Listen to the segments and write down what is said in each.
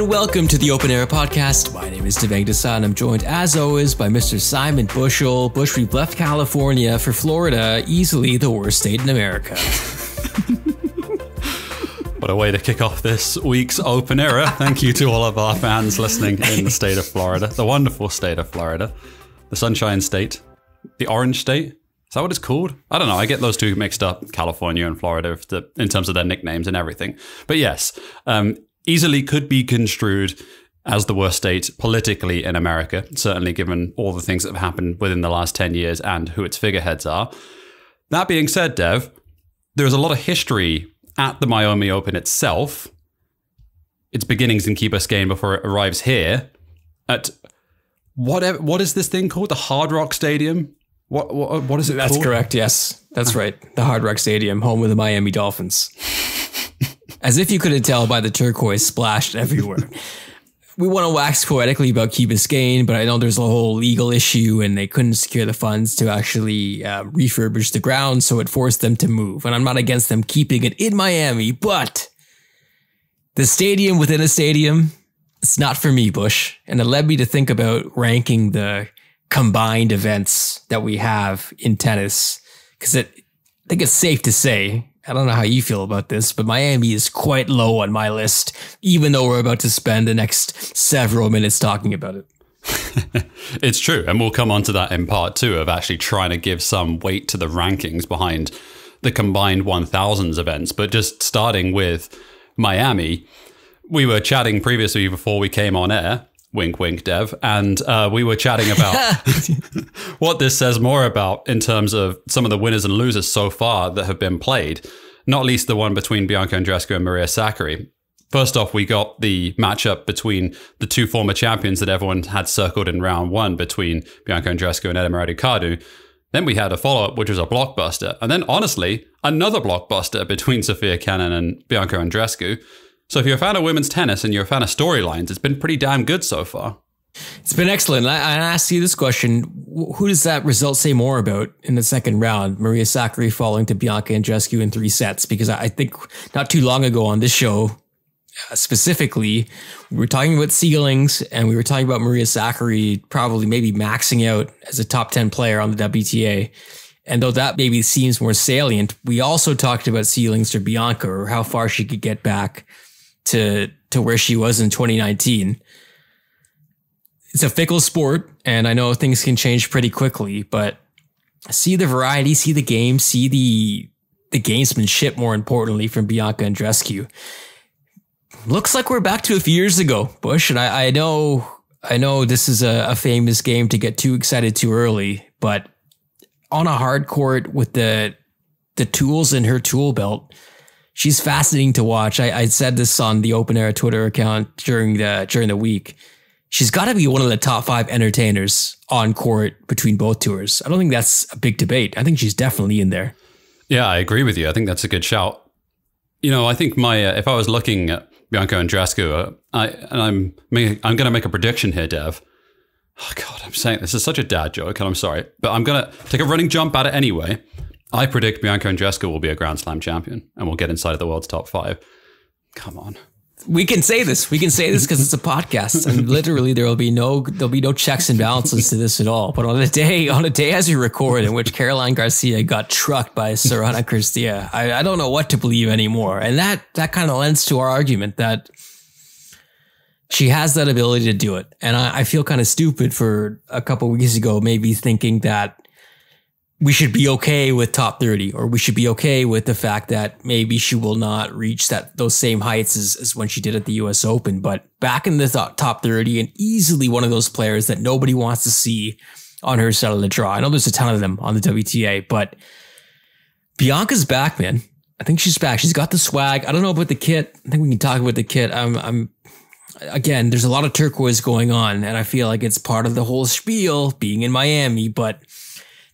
and welcome to the Open Era Podcast. My name is Devang and Simon. I'm joined, as always, by Mr. Simon Bushell. Bush, we've left California for Florida, easily the worst state in America. What a way to kick off this week's Open Era. Thank you to all of our fans listening in the state of Florida, the wonderful state of Florida, the Sunshine State, the Orange State. Is that what it's called? I don't know. I get those two mixed up, California and Florida, in terms of their nicknames and everything. But yes, easily could be construed as the worst state politically in America, certainly given all the things that have happened within the last 10 years and who its figureheads are. That being said, Dev, there's a lot of history at the Miami Open itself, its beginnings in Key Biscayne before it arrives here at what is this thing called? The Hard Rock Stadium? What is it That's called? correct, yes. That's right. The Hard Rock Stadium, home of the Miami Dolphins. As if you couldn't tell by the turquoise splashed everywhere. We want to wax poetically about Key Biscayne, but I know there's a whole legal issue and they couldn't secure the funds to actually refurbish the ground, so it forced them to move. And I'm not against them keeping it in Miami, but the stadium within a stadium, it's not for me, Bush. And it led me to think about ranking the combined events that we have in tennis, because I think it's safe to say, I don't know how you feel about this, but Miami is quite low on my list, even though we're about to spend the next several minutes talking about it. It's true. And we'll come on to that in part two of actually trying to give some weight to the rankings behind the combined 1000s events. But just starting with Miami, we were chatting previously before we came on air. Wink, wink, Dev. And we were chatting about what this says more about in terms of some of the winners and losers so far that have been played, not least the one between Bianca Andreescu and Maria Sakkari. First off, we got the matchup between the two former champions that everyone had circled in round one between Bianca Andreescu and Edema Raducanu. Then we had a follow-up, which was a blockbuster. And then, honestly, another blockbuster between Sofia Kenin and Bianca Andreescu. So if you're a fan of women's tennis and you're a fan of storylines, it's been pretty damn good so far. It's been excellent. I asked you this question. Who does that result say more about in the second round? Maria Sakkari falling to Bianca Andreescu in 3 sets? Because I think not too long ago on this show, specifically, we were talking about ceilings and we were talking about Maria Sakkari probably maybe maxing out as a top 10 player on the WTA. And though that maybe seems more salient, we also talked about ceilings for Bianca, or how far she could get back to where she was in 2019. It's a fickle sport, and I know things can change pretty quickly, but see the variety, see the game, see the gamesmanship, more importantly, from Bianca Andreescu. Looks like we're back to a few years ago, Bush, and I know this is a famous game to get too excited too early, but on a hard court with the tools in her tool belt, she's fascinating to watch. I said this on the Open Era Twitter account during the week. She's got to be one of the top 5 entertainers on court between both tours. I don't think that's a big debate. I think she's definitely in there. Yeah, I agree with you. I think that's a good shout. You know, I think if I was looking at Bianca Andreescu, I'm going to make a prediction here, Dev. Oh God, I'm saying this is such a dad joke, and I'm sorry, but I'm going to take a running jump at it anyway. I predict Bianca Andreescu will be a Grand Slam champion and will get inside of the world's top 5. Come on. We can say this. We can say this because it's a podcast, and literally there'll be no checks and balances to this at all. But on a day as we record in which Caroline Garcia got trucked by Sorana Cristea, I don't know what to believe anymore. And that kind of lends to our argument that she has that ability to do it. And I feel kind of stupid for a couple of weeks ago, maybe thinking that we should be okay with top 30, or we should be okay with the fact that maybe she will not reach those same heights as when she did at the US Open. But back in the top 30, and easily one of those players that nobody wants to see on her side of the draw. I know there's a ton of them on the WTA, but Bianca's back, man. I think she's back. She's got the swag. I don't know about the kit. I think we can talk about the kit. Again, there's a lot of turquoise going on, and I feel like it's part of the whole spiel being in Miami, but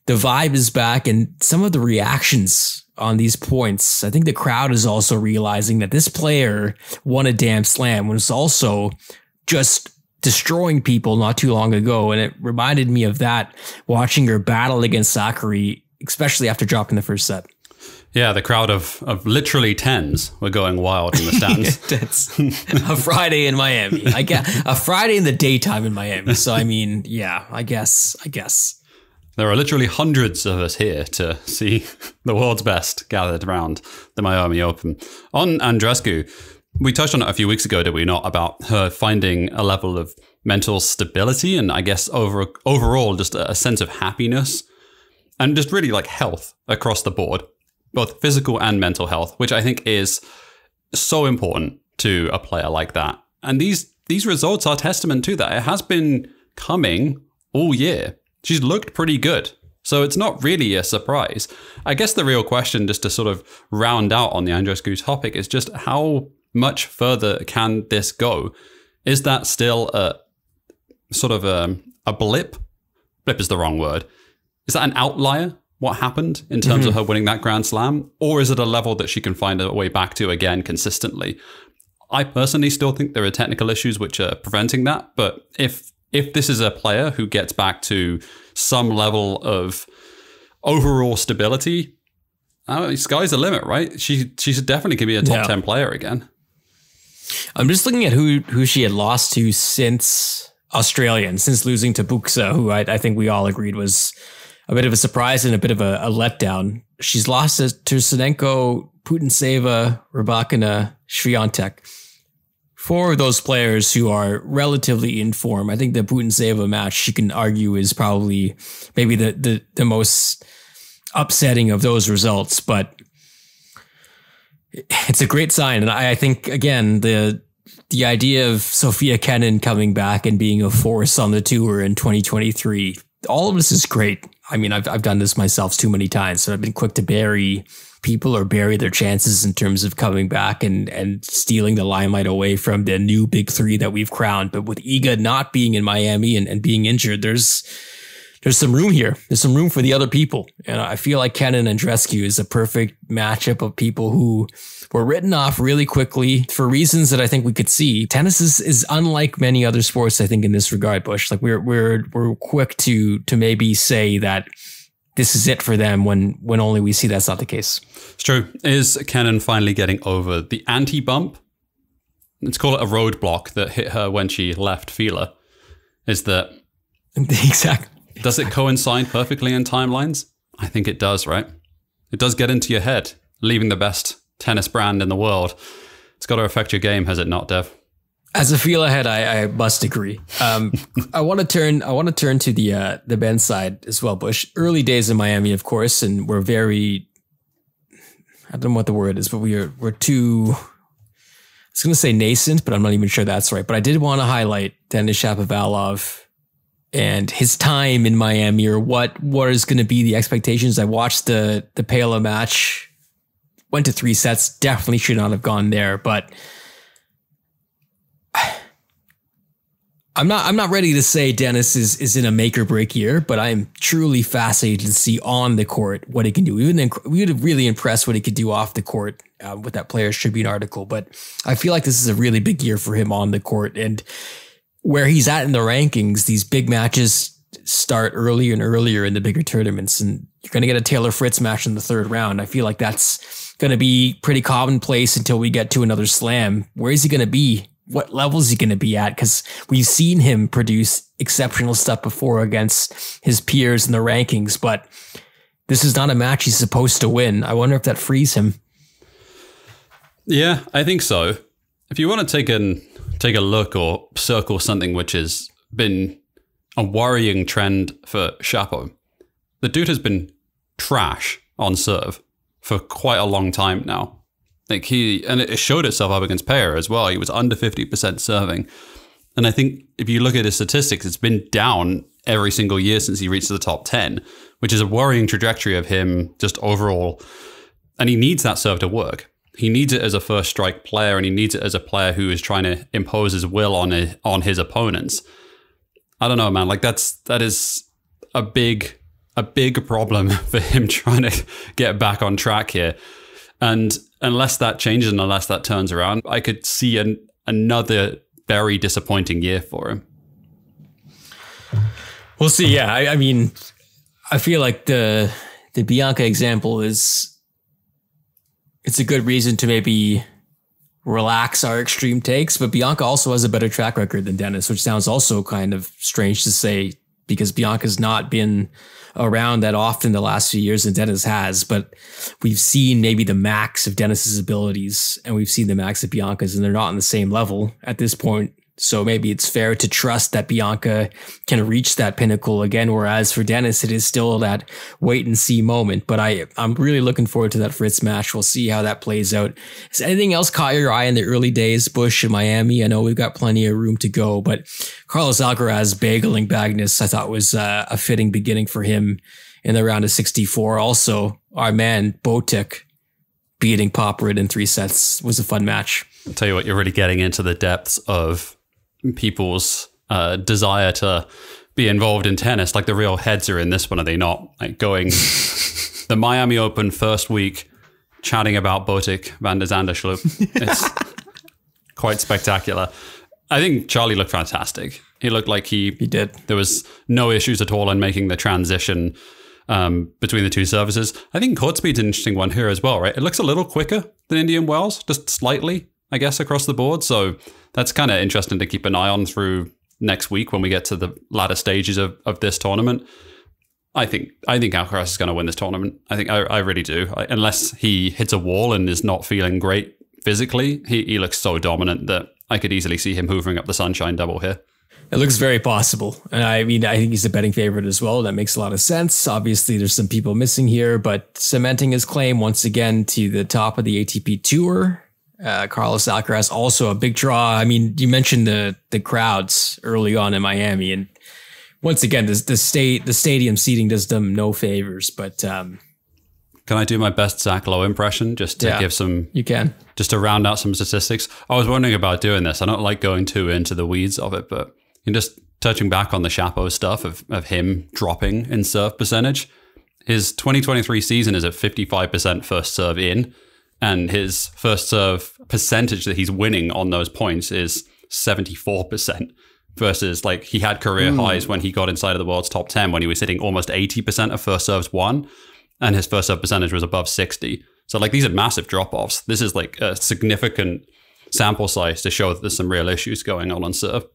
the vibe is back, and some of the reactions on these points, I think the crowd is also realizing that this player won a damn slam, was also just destroying people not too long ago. And it reminded me of that, watching her battle against Sakkari, especially after dropping the first set. Yeah, the crowd of literally tens were going wild in the stands. That's a Friday in Miami. I guess a Friday in the daytime in Miami. So I mean, yeah, I guess. There are literally hundreds of us here to see the world's best gathered around the Miami Open. On Andreescu, we touched on it a few weeks ago, did we not, about her finding a level of mental stability and I guess overall just a sense of happiness and just really like health across the board, both physical and mental health, which I think is so important to a player like that. And these results are testament to that. It has been coming all year. She's looked pretty good. So it's not really a surprise. I guess the real question, just to sort of round out on the Andreescu topic, is just how much further can this go? Is that still a sort of a blip? Blip is the wrong word. Is that an outlier, what happened in terms of her winning that Grand Slam? Or is it a level that she can find a way back to again consistently? I personally still think there are technical issues which are preventing that. But if this is a player who gets back to some level of overall stability, sky's the limit, right? She's definitely going to be a top 10 player again. I'm just looking at who she had lost to since Australian, since losing to Buxa, who I think we all agreed was a bit of a surprise and a bit of a letdown. She's lost to Tarasenko, Putintseva, Rybakina, Swiatek. 4 of those players who are relatively in form. I think the Putintseva match, you can argue, is probably maybe the most upsetting of those results, but it's a great sign. And I think, again, the idea of Sofia Kenin coming back and being a force on the tour in 2023, all of this is great. I mean, I've done this myself too many times, so I've been quick to bury people or bury their chances in terms of coming back and stealing the limelight away from the new big 3 that we've crowned. But with Iga not being in Miami and being injured, there's some room here. There's some room for the other people. And I feel like Kenin and Andreescu is a perfect matchup of people who were written off really quickly for reasons that I think we could see. Tennis is unlike many other sports, I think, in this regard, Bush. Like we're quick to maybe say that this is it for them when only we see that's not the case. It's true. Is Kenin finally getting over the anti-bump? Let's call it a roadblock that hit her when she left Fila. Is that... Exactly. Does it coincide perfectly in timelines? I think it does, right? It does get into your head, leaving the best tennis brand in the world. It's got to affect your game, has it not, Dev? As a Fila head, I must agree. I want to turn to the men's side as well, Bush. Early days in Miami, of course, and we're very, I don't know what the word is, but we're too, I was going to say nascent, but I'm not even sure that's right. But I did want to highlight Denis Shapovalov and his time in Miami, or what is going to be the expectations. I watched the Pela match, went to 3 sets, definitely should not have gone there, but I'm not ready to say Denis is in a make or break year, but I'm truly fascinated to see on the court what he can do. We would have really impressed what he could do off the court with that Players Tribune article, but I feel like this is a really big year for him on the court, and where he's at in the rankings, these big matches start earlier and earlier in the bigger tournaments, and you're going to get a Taylor Fritz match in the 3rd round. I feel like that's going to be pretty commonplace until we get to another slam. Where is he going to be? What level is he going to be at? Because we've seen him produce exceptional stuff before against his peers in the rankings, but this is not a match he's supposed to win. I wonder if that frees him. Yeah, I think so. If you want to take a look or circle something which has been a worrying trend for Shapo, the dude has been trash on serve for quite a long time now. Like and it showed itself up against Payer as well. He was under 50% serving. And I think if you look at his statistics, it's been down every single year since he reached the top 10, which is a worrying trajectory of him just overall. And he needs that serve to work. He needs it as a first strike player, and he needs it as a player who is trying to impose his will on his opponents. I don't know, man. Like that is a big problem for him trying to get back on track here. And unless that changes and unless that turns around, I could see another very disappointing year for him. We'll see. Yeah, I mean, I feel like the Bianca example is it's a good reason to maybe relax our extreme takes, but Bianca also has a better track record than Denis, which sounds also kind of strange to say because Bianca's not been around that often the last few years and Denis has, but we've seen maybe the max of Denis's abilities and we've seen the max of Bianca's, and they're not on the same level at this point. So maybe it's fair to trust that Bianca can reach that pinnacle again, whereas for Denis, it is still that wait and see moment. But I'm really looking forward to that Fritz match. We'll see how that plays out. Has anything else caught your eye in the early days, Bush in Miami? I know we've got plenty of room to go, but Carlos Alcaraz bageling Bagnes, I thought was a fitting beginning for him in the round of 64. Also, our man Botic beating Popperin in 3 sets was a fun match. I'll tell you what, you're really getting into the depths of people's desire to be involved in tennis. Like the real heads are in this one, are they not? Like going the Miami Open first week, chatting about Botic van der Zanderschloop. It's quite spectacular. I think Charlie looked fantastic. He looked like he did. There was no issues at all in making the transition between the two services. I think court speed's an interesting one here as well, right? It looks a little quicker than Indian Wells, just slightly, I guess, across the board. So that's kind of interesting to keep an eye on through next week when we get to the latter stages of this tournament. I think Alcaraz is going to win this tournament. I really do. Unless he hits a wall and is not feeling great physically, he looks so dominant that I could easily see him hoovering up the sunshine double here. It looks very possible. And I mean, I think he's a betting favorite as well. That makes a lot of sense. Obviously, there's some people missing here, but cementing his claim once again to the top of the ATP Tour. Carlos Alcaraz, also a big draw. I mean, you mentioned the crowds early on in Miami, and once again, the stadium seating does them no favors. But can I do my best Zach Lowe impression just to give some? You can, just to round out some statistics. I was wondering about doing this. I don't like going too into the weeds of it, but just touching back on the Shapo stuff of him dropping in serve percentage. His 2023 season is at 55% first serve in. And his first serve percentage that he's winning on those points is 74% versus like he had career highs when he got inside of the world's top 10 when he was hitting almost 80% of first serves won and his first serve percentage was above 60. So like these are massive drop-offs. This is like a significant sample size to show that there's some real issues going on serve.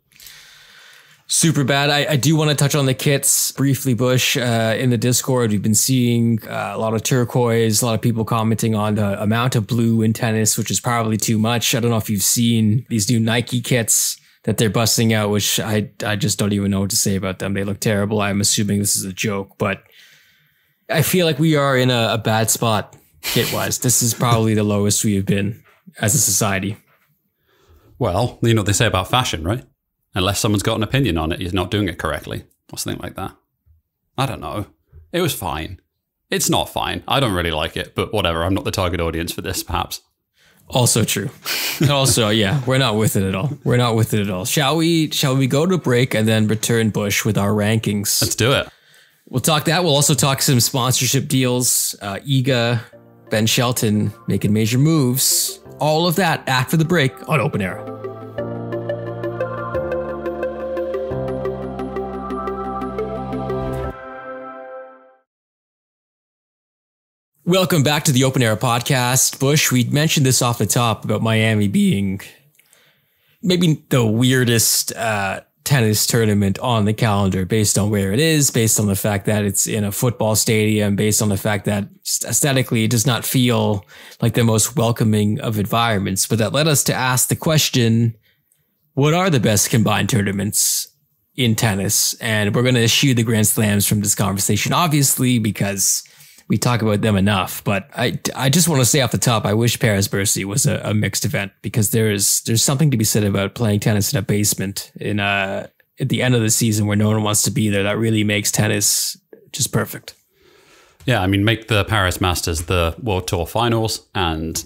Super bad. I do want to touch on the kits briefly, Bush. In the Discord, we've been seeing a lot of turquoise, a lot of people commenting on the amount of blue in tennis, which is probably too much. I don't know if you've seen these new Nike kits that they're busting out, which I just don't even know what to say about them. They look terrible. I'm assuming this is a joke, but I feel like we are in a bad spot kit-wise. This is probably the lowest we have been as a society. Well, you know what they say about fashion, right? Unless someone's got an opinion on it, he's not doing it correctly or something like that. I don't know. It was fine. It's not fine. I don't really like it, but whatever. I'm not the target audience for this, perhaps. Also true. Also, yeah, we're not with it at all. We're not with it at all. Shall we go to break and then return, Bush, with our rankings? Let's do it. We'll talk that. We'll also talk some sponsorship deals. Iga, Ben Shelton making major moves. All of that after the break on Open Era. Welcome back to the Open Era podcast. Bush, we mentioned this off the top about Miami being maybe the weirdest tennis tournament on the calendar based on where it is, based on the fact that it's in a football stadium, based on the fact that aesthetically it does not feel like the most welcoming of environments. But that led us to ask the question, what are the best combined tournaments in tennis? And we're going to eschew the Grand Slams from this conversation, obviously, because we talk about them enough, but I just want to say off the top, I wish Paris-Bercy was a mixed event because there's something to be said about playing tennis in a basement at the end of the season where no one wants to be there. That really makes tennis just perfect. Yeah, I mean, make the Paris Masters the World Tour Finals and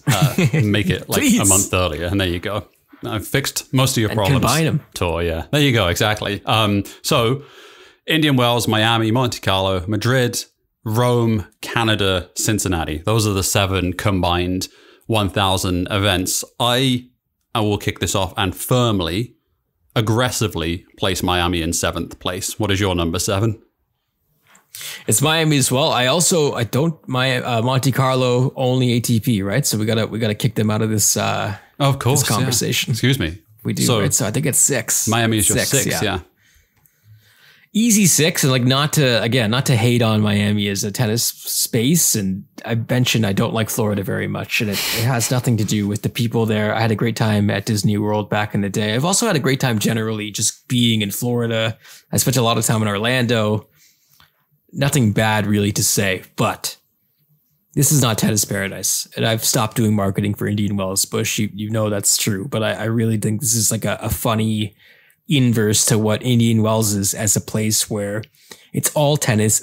make it like a month earlier, and there you go. I've fixed most of your problems. Combine them. Tour, yeah. There you go, exactly. So, Indian Wells, Miami, Monte Carlo, Madrid, Rome, Canada, Cincinnati. Those are the 7 combined 1,000 events. I will kick this off and firmly, aggressively place Miami in 7th place. What is your number 7? It's Miami as well. I don't Monte Carlo only ATP, right? So we gotta kick them out of this. Of course, this conversation. Yeah. Excuse me. We do, right? So I think it's 6. Miami is your 6, yeah. Easy 6, and like not to hate on Miami as a tennis space. And I mentioned I don't like Florida very much, and it has nothing to do with the people there. I had a great time at Disney World back in the day. I've also had a great time generally just being in Florida. I spent a lot of time in Orlando. Nothing bad really to say, but this is not tennis paradise. And I've stopped doing marketing for Indian Wells Bush. You know that's true, but I really think this is like a funny inverse to what Indian Wells is as a place where it's all tennis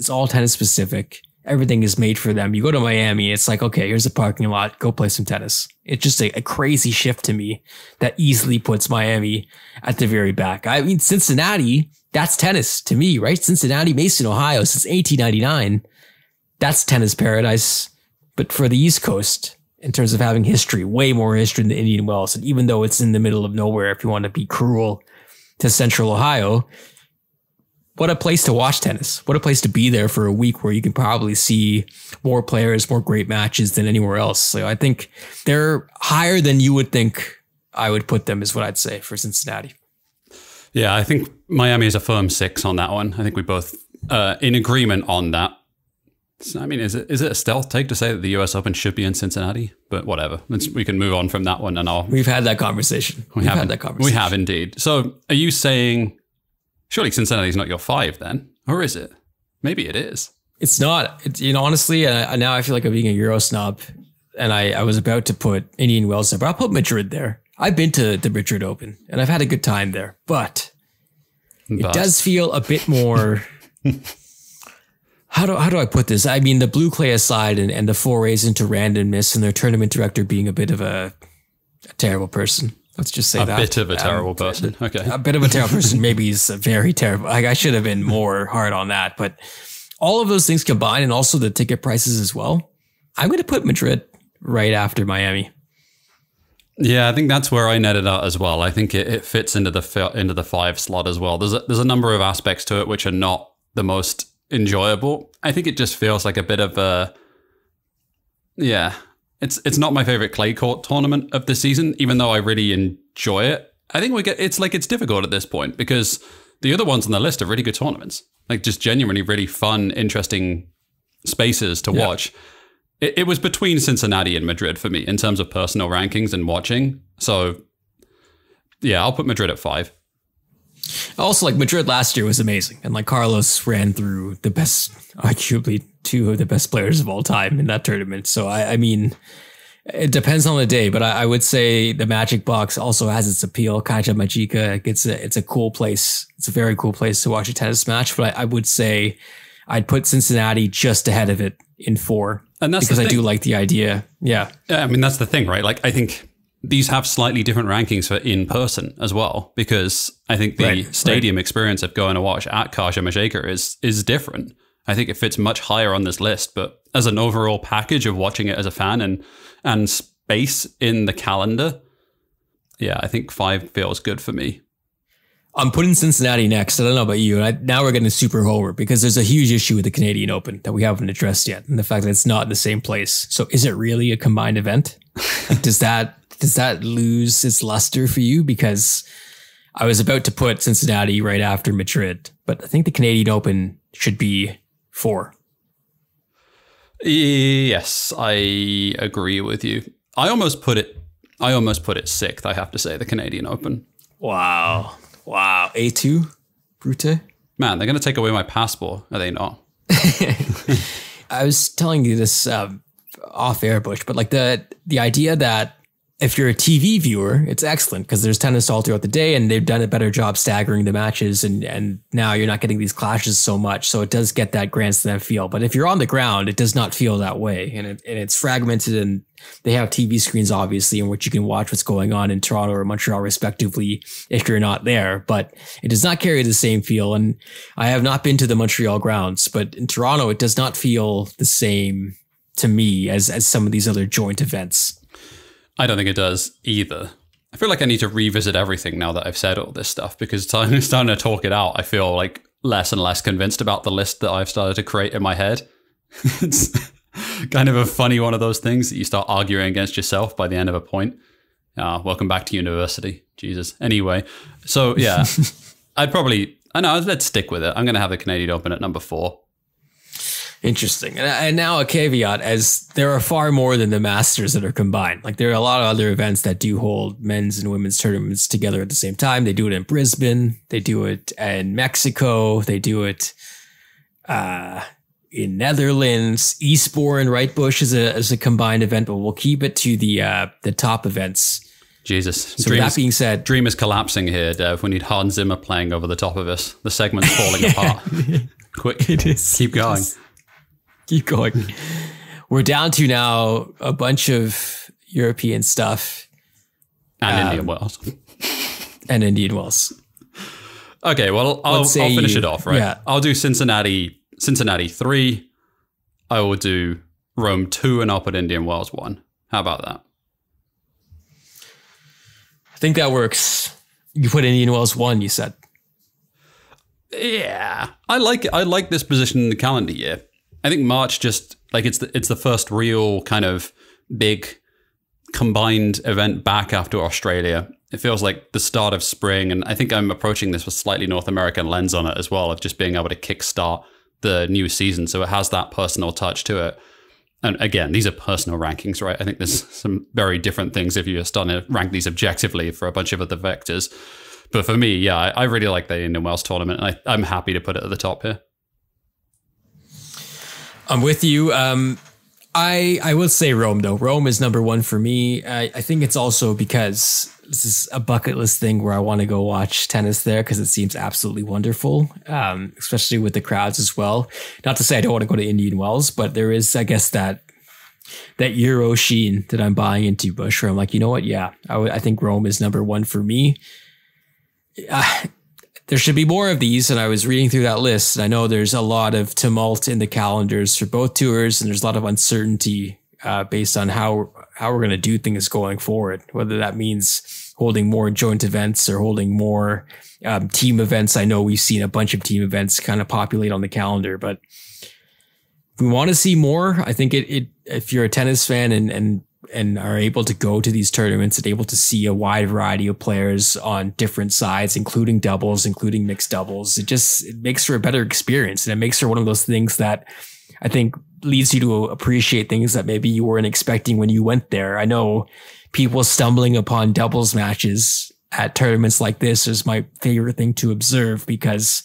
specific. Everything is made for them. You go to Miami, it's like, okay, here's a parking lot, go play some tennis. It's just a crazy shift to me that easily puts Miami at the very back. I mean, Cincinnati, that's tennis to me, right? Cincinnati, Mason, Ohio, since 1899, that's tennis paradise. But for the East Coast, in terms of having history, way more history than Indian Wells. And even though it's in the middle of nowhere, if you want to be cruel to Central Ohio, what a place to watch tennis. What a place to be there for a week where you can probably see more players, more great matches than anywhere else. So I think they're higher than you would think I would put them, is what I'd say for Cincinnati. Yeah, I think Miami is a firm 6 on that one. I think we both in agreement on that. So, I mean, is it a stealth take to say that the US Open should be in Cincinnati? But whatever. We can move on from that one. And We've had that conversation. We have indeed. So are you saying, surely Cincinnati's not your 5 then? Or is it? Maybe it is. It's not. Honestly, now I feel like I'm being a Euro snob. And I was about to put Indian Wells there, but I'll put Madrid there. I've been to the Madrid Open and I've had a good time there. But it does feel a bit more... How do I put this? I mean, the blue clay aside and the forays into randomness and their tournament director being a bit of a terrible person. Let's just say that. A bit of a terrible person. Okay. A bit of a terrible person. Maybe he's a very terrible. I should have been more hard on that. But all of those things combined, and also the ticket prices as well, I'm going to put Madrid right after Miami. Yeah, I think that's where I netted out as well. I think it fits into the 5 slot as well. There's a number of aspects to it which are not the most enjoyable. I think it just feels like a bit of a, it's not my favorite clay court tournament of the season, even though I really enjoy it. I think it's difficult at this point because the other ones on the list are really good tournaments, like just genuinely really fun, interesting spaces to watch. It was between Cincinnati and Madrid for me in terms of personal rankings and watching. So yeah, I'll put Madrid at 5. Also, like Madrid last year was amazing. And like Carlos ran through the best, arguably 2 of the best players of all time in that tournament. So, I mean, it depends on the day, but I would say the Magic Box also has its appeal. Kaja Magica, it's a cool place. It's a very cool place to watch a tennis match. But I would say I'd put Cincinnati just ahead of it in 4. And that's because I do like the idea. Yeah. Yeah. I mean, that's the thing, right? Like, I think these have slightly different rankings for in person as well, because I think the stadium experience of going to watch at Kaja Majeka is different. I think it fits much higher on this list, but as an overall package of watching it as a fan and space in the calendar, yeah, I think 5 feels good for me. I'm putting Cincinnati next. I don't know about you. Now we're getting super homer because there's a huge issue with the Canadian Open that we haven't addressed yet, and the fact that it's not in the same place. So is it really a combined event? Like, does that lose its luster for you? Because I was about to put Cincinnati right after Madrid, but I think the Canadian Open should be 4. Yes, I agree with you. I almost put it 6th, I have to say, the Canadian Open. Wow. A2? Brute? Man, they're going to take away my passport, are they not? I was telling you this off air, Bush, but like the idea that if you're a TV viewer, it's excellent because there's tennis all throughout the day and they've done a better job staggering the matches and now you're not getting these clashes so much. So it does get that Grand Slam feel. But if you're on the ground, it does not feel that way. And it's fragmented and they have TV screens, obviously, in which you can watch what's going on in Toronto or Montreal, respectively, if you're not there. But it does not carry the same feel. And I have not been to the Montreal grounds, but in Toronto, it does not feel the same to me as some of these other joint events. I don't think it does either. I feel like I need to revisit everything now that I've said all this stuff because it's starting to talk it out. I feel like less and less convinced about the list that I've started to create in my head. It's kind of a funny one of those things that you start arguing against yourself by the end of a point. Welcome back to university. Jesus. Anyway, so yeah, let's stick with it. I'm going to have the Canadian Open at number 4. Interesting. And now a caveat, as there are far more than the Masters that are combined. Like there are a lot of other events that do hold men's and women's tournaments together at the same time. They do it in Brisbane. They do it in Mexico. They do it in Netherlands. Eastbourne, right? Bush is a combined event, but we'll keep it to the top events. Jesus. So that being said, dream is collapsing here, Dev. We need Hans Zimmer playing over the top of us. The segment's falling apart. Quick. It is. Keep going. Keep going. We're down to now a bunch of European stuff. And Indian Wells. And Indian Wells. Okay, well, I'll finish it off, right? Yeah. I'll do Cincinnati 3. I will do Rome 2, and I'll put Indian Wells 1. How about that? I think that works. You put Indian Wells 1, you said. Yeah. I like this position in the calendar year. I think March just like it's the first real kind of big combined event back after Australia. It feels like the start of spring, and I think I'm approaching this with slightly North American lens on it as well, of just being able to kickstart the new season. So it has that personal touch to it. And again, these are personal rankings, right? I think there's some very different things if you're starting to rank these objectively for a bunch of other vectors. But for me, yeah, I really like the Indian Wells tournament, and I'm happy to put it at the top here. I'm with you. I will say Rome, though. Rome is number 1 for me. I think it's also because this is a bucket list thing where I want to go watch tennis there because it seems absolutely wonderful, especially with the crowds as well. Not to say I don't want to go to Indian Wells, but there is, I guess, that Euro sheen that I'm buying into, Bush, where I'm like, you know what? Yeah, I think Rome is number 1 for me. There should be more of these, and I was reading through that list, and I know there's a lot of tumult in the calendars for both tours, and there's a lot of uncertainty based on how we're going to do things going forward, whether that means holding more joint events or holding more team events. I know we've seen a bunch of team events kind of populate on the calendar, but if we want to see more, I think if you're a tennis fan and are able to go to these tournaments and able to see a wide variety of players on different sides, including doubles, including mixed doubles, it makes for a better experience. And it makes for one of those things that I think leads you to appreciate things that maybe you weren't expecting when you went there. I know people stumbling upon doubles matches at tournaments like this is my favorite thing to observe, because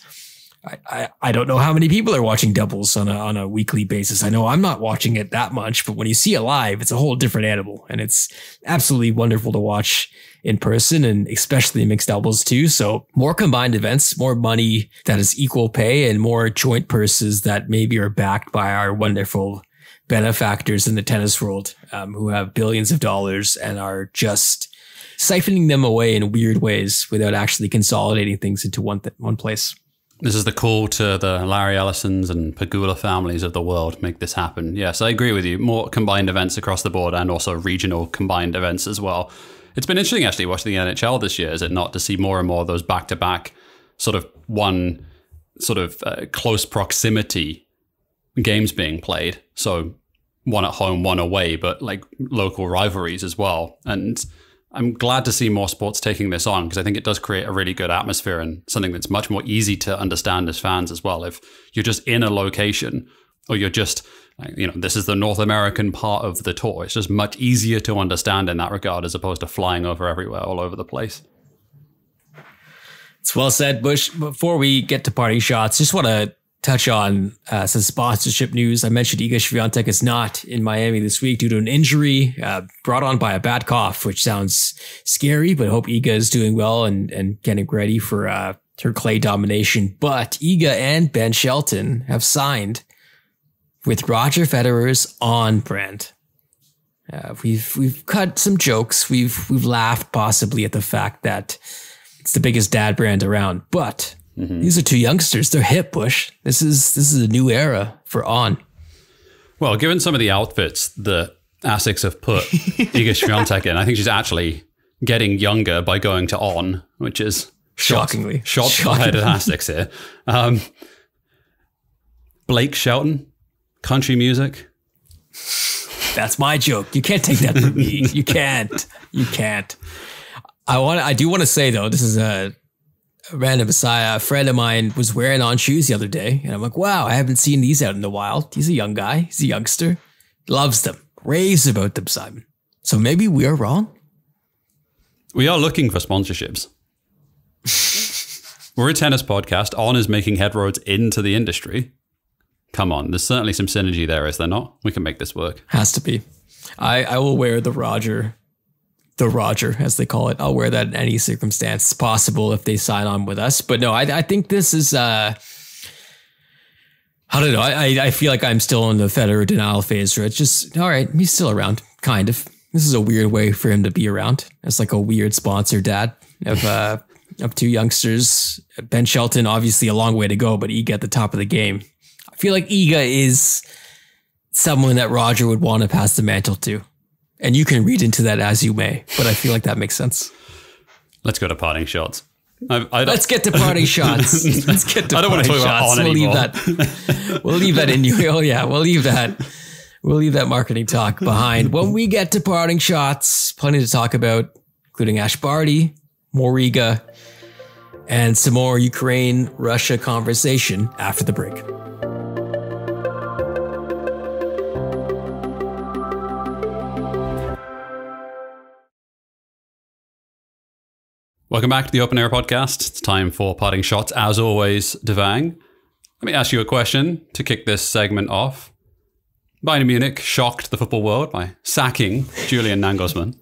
I don't know how many people are watching doubles on a weekly basis. I know I'm not watching it that much, but when you see it live, it's a whole different animal, and it's absolutely wonderful to watch in person, and especially mixed doubles too. So more combined events, more money that is equal pay, and more joint purses that maybe are backed by our wonderful benefactors in the tennis world, who have billions of dollars and are just siphoning them away in weird ways without actually consolidating things into one place. This is the call to the Larry Ellisons and Pagula families of the world. Make this happen. Yes, I agree with you. More combined events across the board, and also regional combined events as well. It's been interesting actually watching the NHL this year, is it not, to see more and more of those back-to-back sort of one sort of close proximity games being played. So one at home, one away, but like local rivalries as well. And I'm glad to see more sports taking this on, because I think it does create a really good atmosphere and something that's much more easy to understand as fans as well. If you're just in a location, or you're just, this is the North American part of the tour, it's just much easier to understand in that regard, as opposed to flying over everywhere, all over the place. It's well said, Bush. Before we get to party shots, just want to touch on some sponsorship news. I mentioned Iga Swiatek is not in Miami this week due to an injury brought on by a bad cough, which sounds scary, but I hope Iga is doing well and getting ready for her clay domination. But Iga and Ben Shelton have signed with Roger Federer's On brand. We've cut some jokes. We've laughed possibly at the fact that it's the biggest dad brand around, but these are two youngsters. They're hip, Bush. This is a new era for On. Well, given some of the outfits that Asics have put Iga Swiatek in, I think she's actually getting younger by going to On, which is Shockingly. Shots fired at Aztecs here. Blake Shelton, country music. That's my joke. You can't take that from me. You can't. You can't. I do want to say though, this is a random aside. A friend of mine was wearing On shoes the other day, and I'm like, wow, I haven't seen these out in the wild. He's a young guy. He's a youngster. Loves them. Raves about them, Simon. So maybe we are wrong. We are looking for sponsorships. We're a tennis podcast. On is making headroads into the industry. Come on, there's certainly some synergy there, is there not? We can make this work. Has to be. I will wear the Roger, as they call it. I'll wear that in any circumstance possible if they sign on with us. But no, I think this is, I don't know. I feel like I'm still in the Federer denial phase where it's just, all right, he's still around, kind of. This is a weird way for him to be around. It's like a weird sponsor dad of two youngsters. Ben Shelton, obviously a long way to go, but Iga at the top of the game. I feel like Iga is someone that Roger would want to pass the mantle to. And you can read into that as you may, but I feel like that makes sense. Let's go to parting shots. Let's get to parting shots. Let's get to I don't want to talk shots. about On anymore. We'll leave that in you. Oh yeah, we'll leave that. We'll leave that marketing talk behind. When we get to parting shots, plenty to talk about, including Ash Barty, more Riga, and some more Ukraine-Russia conversation after the break. Welcome back to the Open Air Podcast. It's time for parting shots. As always, Devang, let me ask you a question to kick this segment off. Bayern Munich shocked the football world by sacking Julian Nagelsmann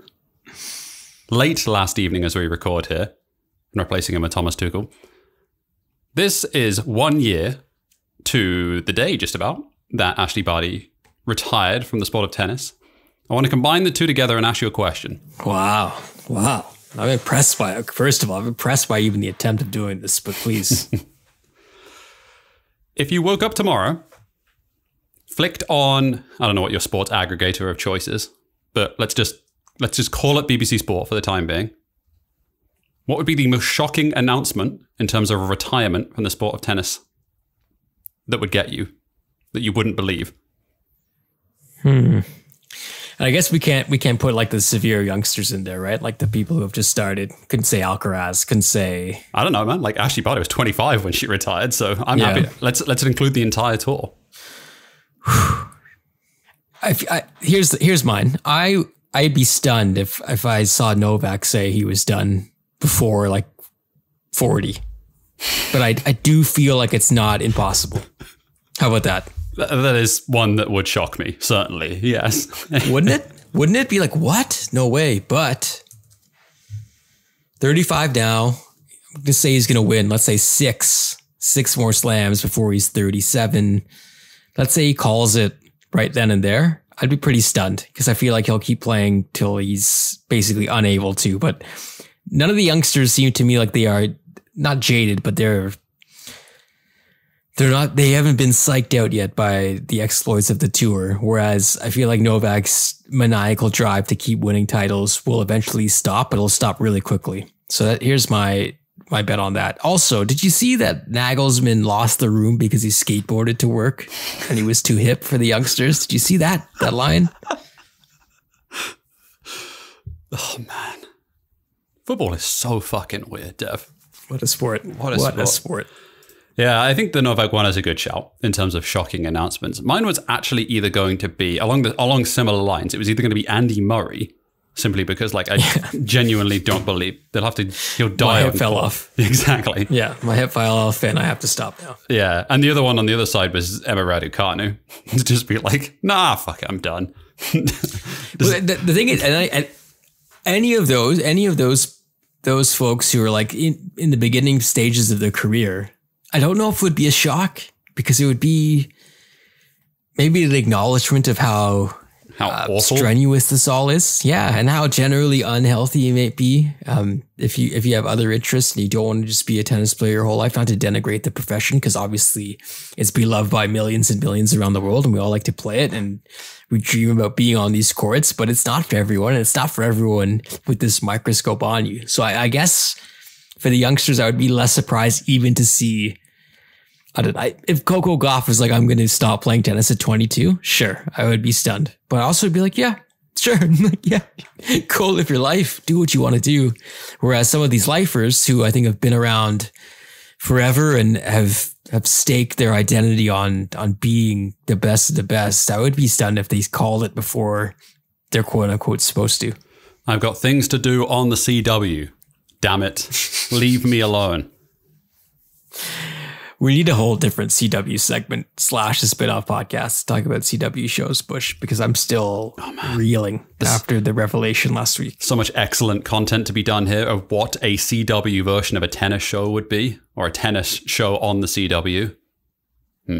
late last evening as we record here and replacing him with Thomas Tuchel. This is 1 year to the day just about that Ashley Barty retired from the sport of tennis. I want to combine the two together and ask you a question. Wow. I'm impressed by it. First of all, I'm impressed by even the attempt of doing this, but please. If you woke up tomorrow, flicked on, I don't know what your sports aggregator of choice is, but let's just call it BBC Sport for the time being. What would be the most shocking announcement in terms of a retirement from the sport of tennis that would get you, that you wouldn't believe? And I guess we can't put like the severe youngsters in there, right? Like the people who have just started. Couldn't say Alcaraz. Couldn't say. I don't know, man. Like Ashley Barty was 25 when she retired, so I'm happy. Let's include the entire tour. Here's mine. I'd be stunned if I saw Novak say he was done before like 40, but I do feel like it's not impossible. How about that? That is one that would shock me, certainly. Yes. Wouldn't it? Wouldn't it be like, what? No way. But 35 now, I'm going to say he's going to win. Let's say six more slams before he's 37. Let's say he calls it right then and there. I'd be pretty stunned because I feel like he'll keep playing till he's basically unable to. But none of the youngsters seem to me like they are not jaded, but they're not, they haven't been psyched out yet by the exploits of the tour. Whereas I feel like Novak's maniacal drive to keep winning titles will eventually stop, but it'll stop really quickly. So here's my bet on that. Also, did you see that Nagelsmann lost the room because he skateboarded to work and he was too hip for the youngsters? Did you see that line? Oh man. Football is so fucking weird, Dev. What a sport. What a sport. Yeah, I think the Novak one is a good shout in terms of shocking announcements. Mine was actually either going to be along similar lines. It was either going to be Andy Murray, simply because I genuinely don't believe he'll die. My hip fell off. Exactly. Yeah, my hip fell off and I have to stop now. Yeah, and the other one on the other side was Emma Raducanu. To just be like, nah, fuck it, I'm done. The thing is, and any of those folks who are like in the beginning stages of their career, I don't know if it would be a shock because it would be maybe an acknowledgement of how strenuous this all is. Yeah. And how generally unhealthy it may be. If you have other interests and you don't want to just be a tennis player your whole life, not to denigrate the profession, because obviously it's beloved by millions and millions around the world and we all like to play it and we dream about being on these courts, but it's not for everyone. And it's not for everyone with this microscope on you. So I guess for the youngsters, I would be less surprised even to see. If Coco Gauff was like, I'm going to stop playing tennis at 22, sure, I would be stunned. But I also would be like, yeah, sure. Like, yeah, cool. Live your life. Do what you want to do. Whereas some of these lifers who I think have been around forever and have staked their identity on being the best of the best, I would be stunned if they called it before they're quote unquote supposed to. I've got things to do on the CW. Damn it. Leave me alone. We need a whole different CW segment / a spinoff podcast to talk about CW shows, Bush, because I'm still reeling after the revelation last week. So much excellent content to be done here of what a CW version of a tennis show would be, or a tennis show on the CW. I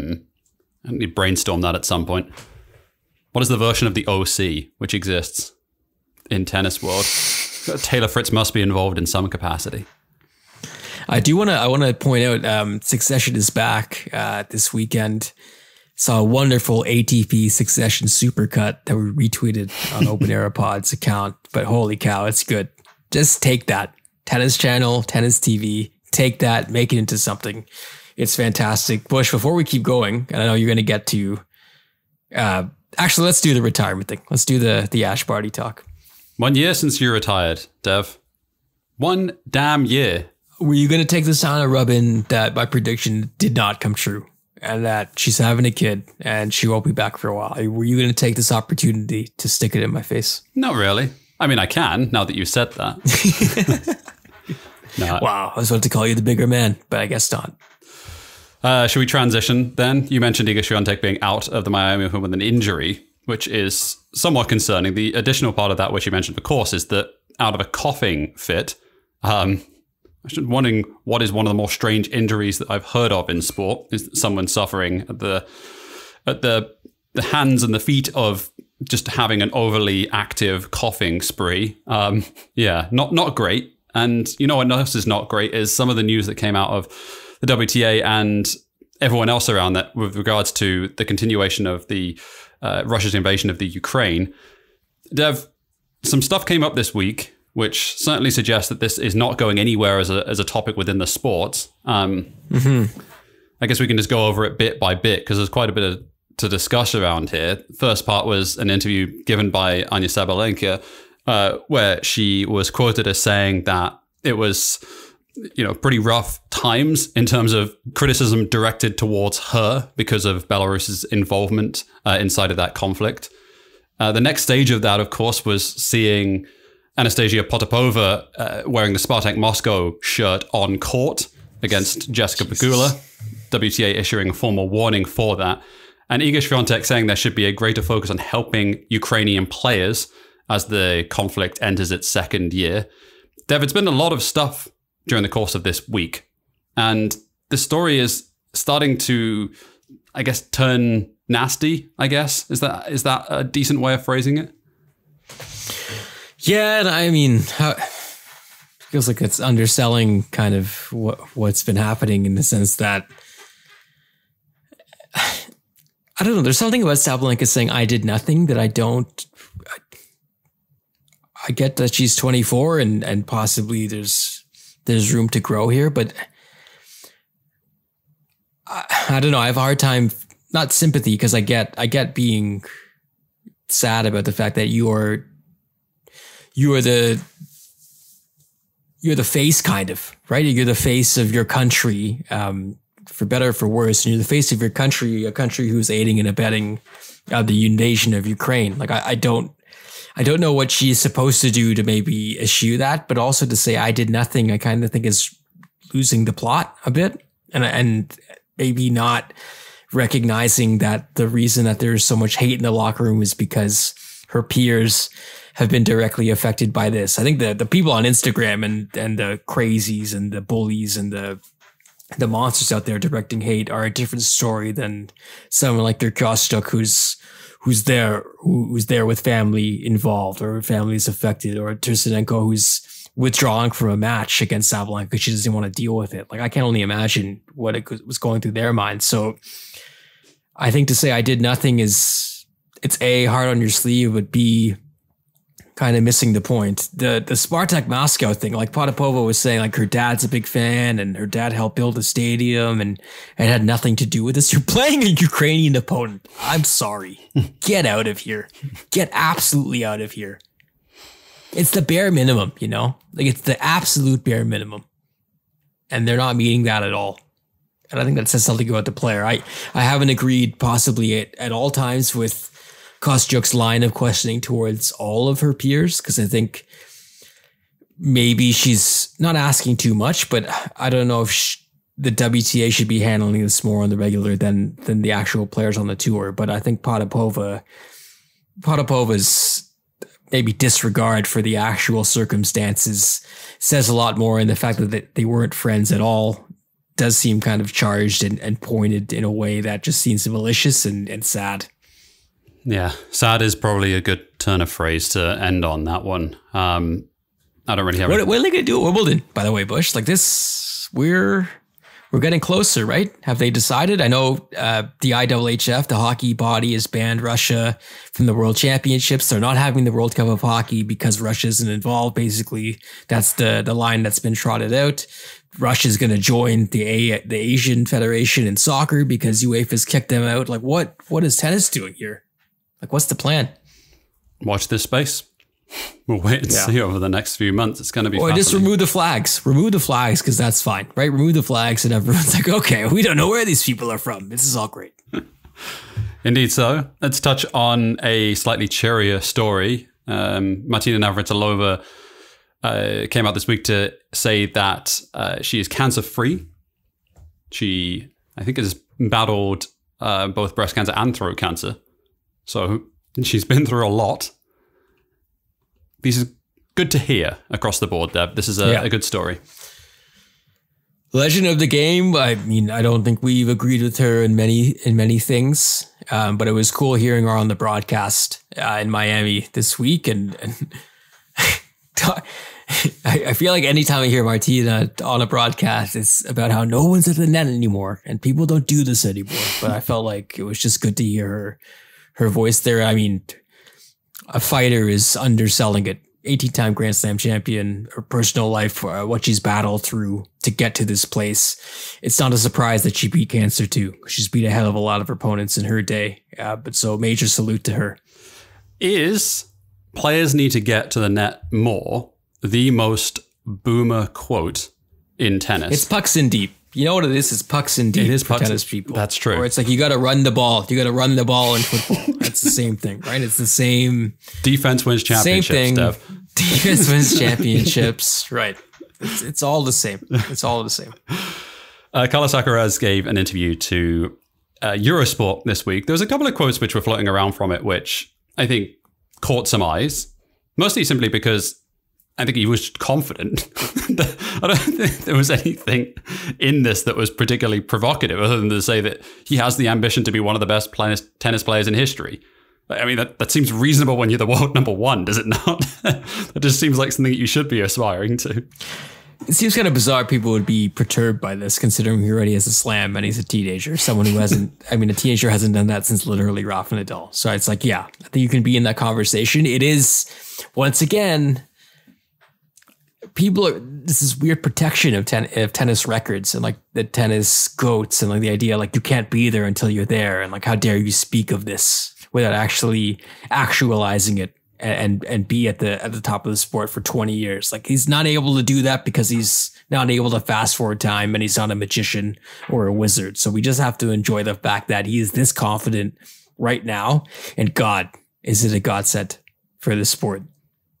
need to brainstorm that at some point. What is the version of the OC which exists in tennis world? Taylor Fritz must be involved in some capacity. I want to point out, Succession is back this weekend. Saw a wonderful ATP Succession supercut that we retweeted on Open Era Pod's account, but holy cow, it's good. Just take that. Tennis channel, tennis TV, take that, make it into something. It's fantastic. Bush, before we keep going, and I know you're going to get to, actually, let's do the retirement thing. Let's do the Ash Barty talk. 1 year since you retired, Dev. 1 damn year. Were you going to take this on a rub in that my prediction did not come true and that she's having a kid and she won't be back for a while? Were you going to take this opportunity to stick it in my face? Not really. I mean, I can now that you said that. No. Wow. I was about to call you the bigger man, but I guess not. Should we transition then? You mentioned Iga Swiatek being out of the Miami Open with an injury, which is somewhat concerning. The additional part of that, which you mentioned, of course, is that out of a coughing fit, I'm just wondering what is one of the more strange injuries that I've heard of in sport. Is someone suffering at the hands and the feet of just having an overly active coughing spree. Yeah, not great. And you know what else is not great is some of the news that came out of the WTA and everyone else around that with regards to the continuation of the Russia's invasion of the Ukraine. Dev, some stuff came up this week which certainly suggests that this is not going anywhere as a topic within the sport. I guess we can just go over it bit by bit because there's quite a bit to discuss around here. First part was an interview given by Anya Sabalenka, where she was quoted as saying that it was, pretty rough times in terms of criticism directed towards her because of Belarus's involvement inside of that conflict. The next stage of that, of course, was seeing Anastasia Potapova wearing the Spartak Moscow shirt on court against Jessica Pegula, WTA issuing a formal warning for that. And Iga Swiatek saying there should be a greater focus on helping Ukrainian players as the conflict enters its second year. Dev, it's been a lot of stuff during the course of this week. And the story is starting to, I guess, turn nasty, I guess. Is that a decent way of phrasing it? Yeah, and I mean, feels like it's underselling kind of what's been happening in the sense that, I don't know, there's something about Sabalenka saying I did nothing that I don't. I get that she's 24 and possibly there's room to grow here, but I don't know. I have a hard time, not sympathy, because I get being sad about the fact that you're the face, kind of, right? You're the face of your country, for better or for worse. And you're the face of your country, a country who's aiding and abetting the invasion of Ukraine. Like, I don't know what she's supposed to do to maybe eschew that, but also to say I did nothing, I kind of think is losing the plot a bit, and maybe not recognizing that the reason that there's so much hate in the locker room is because her peers have been directly affected by this. I think the people on Instagram and the crazies and the bullies and the monsters out there directing hate are a different story than someone like Turquoise who's there with family involved or families affected, or Tarasenko who's withdrawing from a match against Sabalenka because she doesn't want to deal with it. Like, I can only imagine what it was going through their minds. So I think to say I did nothing it's A, hard on your sleeve, but B, kind of missing the point. The Spartak Moscow thing, like Potapova was saying, like her dad's a big fan and her dad helped build the stadium and it had nothing to do with this. You're playing a Ukrainian opponent. I'm sorry. Get out of here. Get absolutely out of here. It's the bare minimum, you know? Like it's the absolute bare minimum. And they're not meeting that at all. And I think that says something about the player. I haven't agreed possibly at all times with Kostyuk's line of questioning towards all of her peers, because I think maybe she's not asking too much, but I don't know if the WTA should be handling this more on the regular than the actual players on the tour. But I think Potapova's maybe disregard for the actual circumstances says a lot more, and the fact that they weren't friends at all does seem kind of charged and pointed in a way that just seems malicious and sad. Yeah, sad is probably a good turn of phrase to end on that one. I don't really have... What are they going to do at Wimbledon, by the way, Bush? Like this, we're getting closer, right? Have they decided? I know the IHF, the hockey body, has banned Russia from the World Championships. They're not having the World Cup of Hockey because Russia isn't involved. Basically, that's the line that's been trotted out. Russia's going to join the Asian Federation in soccer because UEFA's kicked them out. Like, what is tennis doing here? Like, what's the plan? Watch this space. We'll wait and see over the next few months. It's going to be fascinating. Just remove the flags. Remove the flags because that's fine, right? Remove the flags and everyone's like, okay, we don't know where these people are from. This is all great. Indeed so. Let's touch on a slightly cheerier story. Martina Navratilova came out this week to say that she is cancer-free. She, I think, has battled both breast cancer and throat cancer. So she's been through a lot. This is good to hear across the board, Dev. This is a good story. Legend of the game. I mean, I don't think we've agreed with her in many things, but it was cool hearing her on the broadcast in Miami this week. And I feel like anytime I hear Martina on a broadcast, it's about how no one's at the net anymore and people don't do this anymore. But I felt like it was just good to hear her voice there. I mean, a fighter is underselling it. 18-time Grand Slam champion, her personal life, what she's battled through to get to this place. It's not a surprise that she beat cancer too. She's beat a hell of a lot of opponents in her day. But so major salute to her. Is players need to get to the net more the most boomer quote in tennis? It's pucks in deep. You know what it is? It's pucks in deep. It is for tennis people. That's true. Or it's like you got to run the ball. You got to run the ball in football. That's the same thing, right? It's the same. Defense wins championships. Same thing. Steph. Defense wins championships. Right. It's all the same. It's all the same. Carlos Alcaraz gave an interview to Eurosport this week. There was a couple of quotes which were floating around from it, which I think caught some eyes, mostly simply because I think he was confident. I don't think there was anything in this that was particularly provocative other than to say that he has the ambition to be one of the best tennis players in history. I mean, that seems reasonable when you're the world number one, does it not? That just seems like something that you should be aspiring to. It seems kind of bizarre people would be perturbed by this, considering he already has a slam and he's a teenager. Someone who hasn't, I mean, a teenager hasn't done that since literally Rafa Nadal. So it's like, yeah, I think you can be in that conversation. It is, once again, this is weird protection of tennis records and like the tennis goats and like the idea like you can't be there until you're there. And like, how dare you speak of this without actually actualizing it and be at the top of the sport for 20 years. Like he's not able to do that because he's not able to fast forward time and he's not a magician or a wizard. So we just have to enjoy the fact that he is this confident right now. And God, is it a godsend for the sport?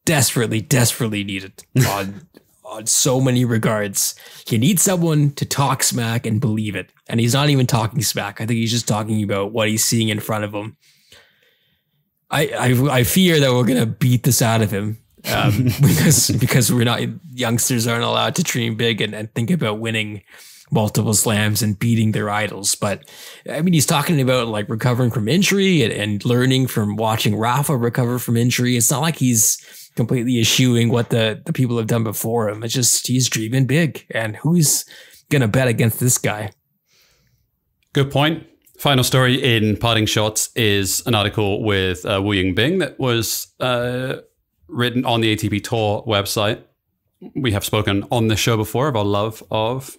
Desperately needed on so many regards. You need someone to talk smack and believe it. And he's not even talking smack. I think he's just talking about what he's seeing in front of him. I fear that we're going to beat this out of him because we're not, youngsters aren't allowed to dream big and think about winning multiple slams and beating their idols. But I mean, he's talking about like recovering from injury and learning from watching Rafa recover from injury. It's not like he's completely eschewing what the people have done before him. It's just, he's dreaming big, and who's going to bet against this guy? Good point. Final story in Parting Shots is an article with Wu Yingbing that was written on the ATP Tour website. We have spoken on this show before of our love of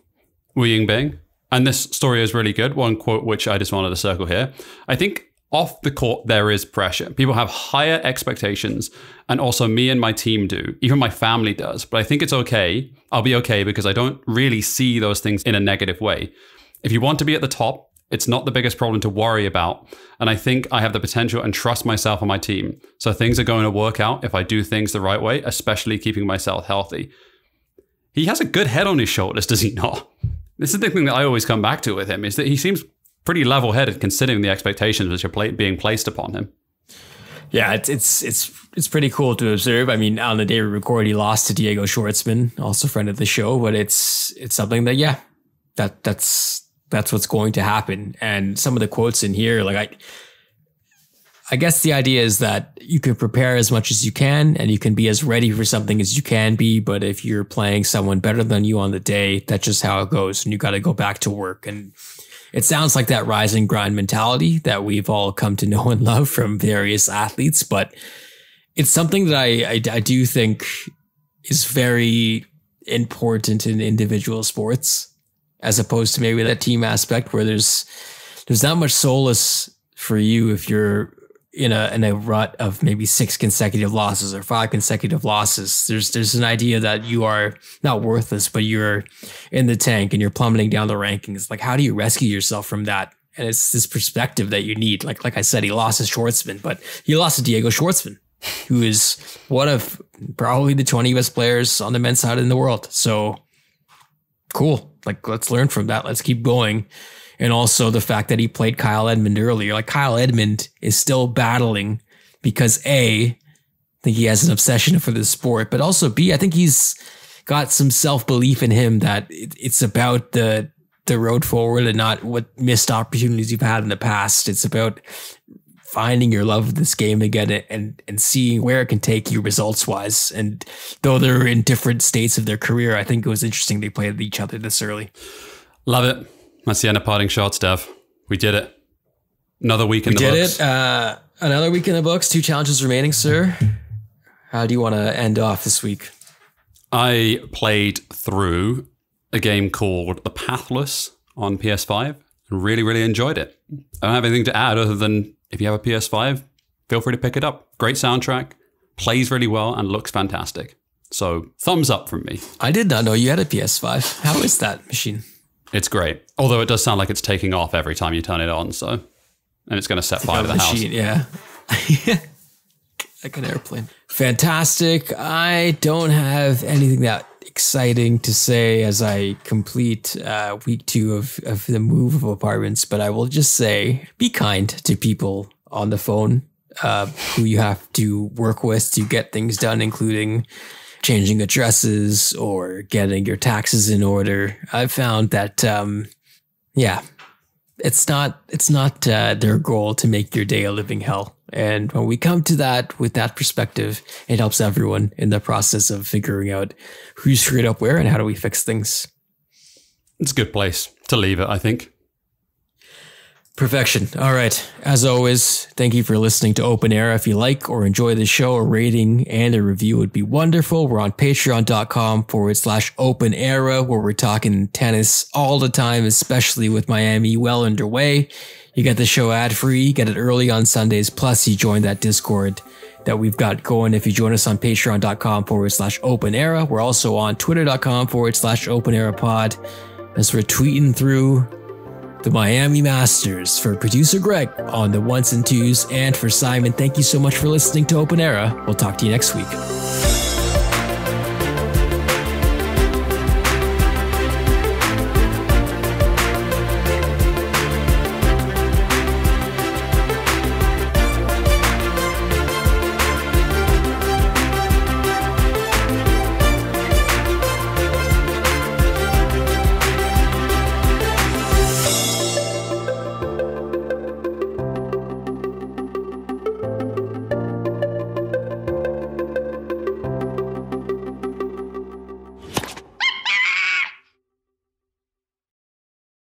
Wu Yingbing. And this story is really good. One quote which I just wanted to circle here. I think off the court, there is pressure. People have higher expectations. And also me and my team do. Even my family does. But I think it's okay. I'll be okay because I don't really see those things in a negative way. If you want to be at the top, it's not the biggest problem to worry about. And I think I have the potential and trust myself and my team. So things are going to work out if I do things the right way, especially keeping myself healthy. He has a good head on his shoulders, does he not? This is the thing that I always come back to with him, is that he seems pretty level-headed considering the expectations which are being placed upon him. Yeah, it's pretty cool to observe. I mean, on the day we record, he lost to Diego Schwartzman, also friend of the show, but it's something that, yeah, that's what's going to happen. And some of the quotes in here, like I guess the idea is that you can prepare as much as you can and you can be as ready for something as you can be. But if you're playing someone better than you on the day, that's just how it goes. And you got to go back to work. And it sounds like that rise and grind mentality that we've all come to know and love from various athletes. But it's something that I do think is very important in individual sports, as opposed to maybe that team aspect where there's not much solace for you if you're in a rut of maybe 6 consecutive losses or 5 consecutive losses. There's an idea that you are not worthless, but you're in the tank and you're plummeting down the rankings. Like, how do you rescue yourself from that? And it's this perspective that you need. Like I said, he lost to Schwartzman, but he lost to Diego Schwartzman, who is one of probably the 20 best players on the men's side in the world. So cool. Like, let's learn from that. Let's keep going. And also the fact that he played Kyle Edmund earlier. Like, Kyle Edmund is still battling because A, I think he has an obsession for the sport, but also B, I think he's got some self-belief in him that it's about the road forward and not what missed opportunities you've had in the past. It's about finding your love of this game again and seeing where it can take you results wise. And though they're in different states of their career, I think it was interesting they played each other this early. Love it. That's the end of Parting Shots, Dev. We did it. Another week in the books. We did it. Another week in the books. 2 challenges remaining, sir. How do you want to end off this week? I played through a game called The Pathless on PS5 and really, really enjoyed it. I don't have anything to add other than if you have a PS5, feel free to pick it up. Great soundtrack, plays really well, and looks fantastic. So thumbs up from me. I did not know you had a PS5. How is that machine? It's great. Although it does sound like it's taking off every time you turn it on. So, and it's going to set fire to the house. Yeah. Like an airplane. Fantastic. I don't have anything that exciting to say as I complete week 2 of the move of apartments, but I will just say, be kind to people on the phone who you have to work with to get things done, including changing addresses or getting your taxes in order. I've found that, it's not their goal to make your day a living hell. And when we come to that with that perspective, it helps everyone in the process of figuring out who screwed up where and how do we fix things. It's a good place to leave it, I think. Perfection. All right. As always, thank you for listening to Open Era. If you like or enjoy the show, a rating and a review would be wonderful. We're on patreon.com/Open Era, where we're talking tennis all the time, especially with Miami well underway. You get the show ad free, you get it early on Sundays. Plus, you join that Discord that we've got going. If you join us on patreon.com/Open Era, we're also on twitter.com/Open Era Pod as we're tweeting through the Miami Masters. For producer Greg on the 1s and 2s, and for Simon, thank you so much for listening to Open Era. We'll talk to you next week.